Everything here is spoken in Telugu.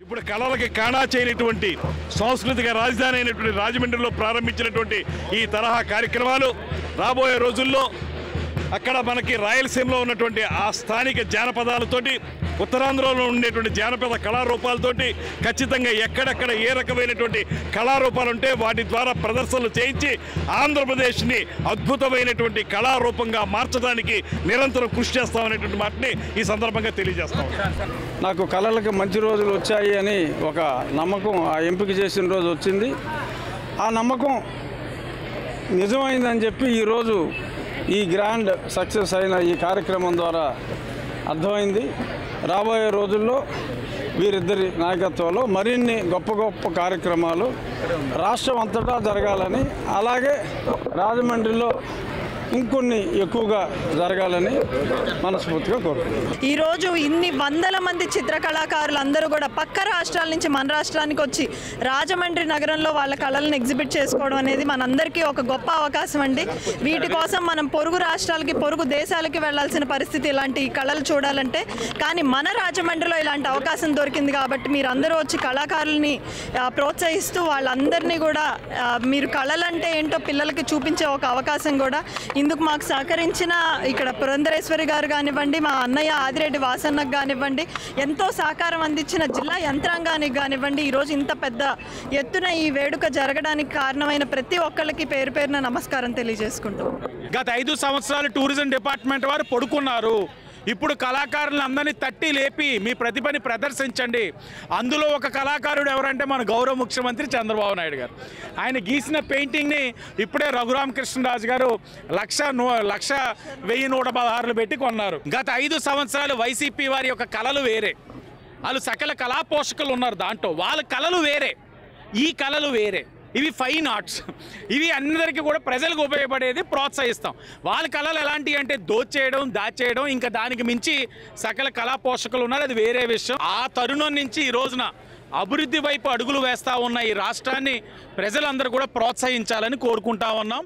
ఇప్పుడు కళలకి కాణా చేయనటువంటి సాంస్కృతిక రాజధాని అయినటువంటి రాజమండ్రిలో ప్రారంభించినటువంటి ఈ తరహా కార్యక్రమాలు రాబోయే రోజుల్లో అక్కడ మనకి రాయలసీమలో ఉన్నటువంటి ఆ స్థానిక జానపదాలతోటి ఉత్తరాంధ్రలో ఉండేటువంటి జానపద కళారూపాలతోటి ఖచ్చితంగా ఎక్కడెక్కడ ఏ రకమైనటువంటి కళారూపాలు ఉంటే వాటి ద్వారా ప్రదర్శనలు చేయించి ఆంధ్రప్రదేశ్ని అద్భుతమైనటువంటి కళారూపంగా మార్చడానికి నిరంతరం కృషి చేస్తామనేటువంటి మాటని ఈ సందర్భంగా తెలియజేస్తాం. నాకు కళలకు మంచి రోజులు వచ్చాయి అని ఒక నమ్మకం ఆ ఎంపిక చేసిన రోజు వచ్చింది. ఆ నమ్మకం నిజమైందని చెప్పి ఈరోజు ఈ గ్రాండ్ సక్సెస్ అయిన ఈ కార్యక్రమం ద్వారా అర్థమైంది. రాబోయే రోజుల్లో వీరిద్దరి నాయకత్వంలో మరిన్ని గొప్ప గొప్ప కార్యక్రమాలు రాష్ట్రం అంతటా జరగాలని, అలాగే రాజమండ్రిలో ఇంకొన్ని ఎక్కువగా జరగాలని మనస్ఫూర్తిగా కోరుకుంటున్నాను. ఈరోజు ఇన్ని వందల మంది చిత్రకళాకారులు అందరూ కూడా పక్క రాష్ట్రాల నుంచి మన రాష్ట్రానికి వచ్చి రాజమండ్రి నగరంలో వాళ్ళ కళలను ఎగ్జిబిట్ చేసుకోవడం అనేది మనందరికీ ఒక గొప్ప అవకాశం అండి. వీటి కోసం మనం పొరుగు రాష్ట్రాలకి, పొరుగు దేశాలకి వెళ్లాల్సిన పరిస్థితి ఇలాంటి కళలు చూడాలంటే. కానీ మన రాజమండ్రిలో ఇలాంటి అవకాశం దొరికింది కాబట్టి మీరందరూ వచ్చి కళాకారుల్ని ప్రోత్సహిస్తూ వాళ్ళందరినీ కూడా మీరు కళలంటే ఏంటో పిల్లలకి చూపించే ఒక అవకాశం కూడా. ఇందుకు మాకు సహకరించిన ఇక్కడ పురంధరేశ్వరి గారు కానివ్వండి, మా అన్నయ్య ఆదిరెడ్డి వాసన్నకు కానివ్వండి, ఎంతో సహకారం అందించిన జిల్లా యంత్రాంగానికి కానివ్వండి, ఈరోజు ఇంత పెద్ద ఎత్తున ఈ వేడుక జరగడానికి కారణమైన ప్రతి ఒక్కరికి పేరు పేరున నమస్కారం తెలియజేసుకుంటాం. గత 5 సంవత్సరాలు టూరిజం డిపార్ట్మెంట్ వారు పడుకున్నారు. ఇప్పుడు కళాకారులను అందరినీ తట్టి లేపి మీ ప్రతిభని ప్రదర్శించండి. అందులో ఒక కళాకారుడు ఎవరంటే మన గౌరవ ముఖ్యమంత్రి చంద్రబాబు నాయుడు గారు. ఆయన గీసిన పెయింటింగ్ని ఇప్పుడే రఘురామకృష్ణరాజు గారు 1,116 పెట్టి కొన్నారు. గత 5 సంవత్సరాలు వైసీపీ వారి యొక్క కళలు వేరే, వాళ్ళు సకల కళా పోషకులు ఉన్నారు దాంట్లో, వాళ్ళ కళలు వేరే, ఈ కళలు వేరే. ఇవి ఫైన్ ఆర్ట్స్, ఇవి అందరికీ కూడా ప్రజలకు ఉపయోగపడేది, ప్రోత్సహిస్తాం. వాళ్ళ కళలు ఎలాంటివి అంటే దోచేయడం, దాచేయడం, ఇంకా దానికి మించి సకల కళా పోషకులు ఉన్నారు, అది వేరే విషయం. ఆ తరుణం నుంచి ఈ రోజున అభివృద్ధి వైపు అడుగులు వేస్తూ ఉన్న ఈ రాష్ట్రాన్ని ప్రజలందరూ కూడా ప్రోత్సహించాలని కోరుకుంటా ఉన్నాం.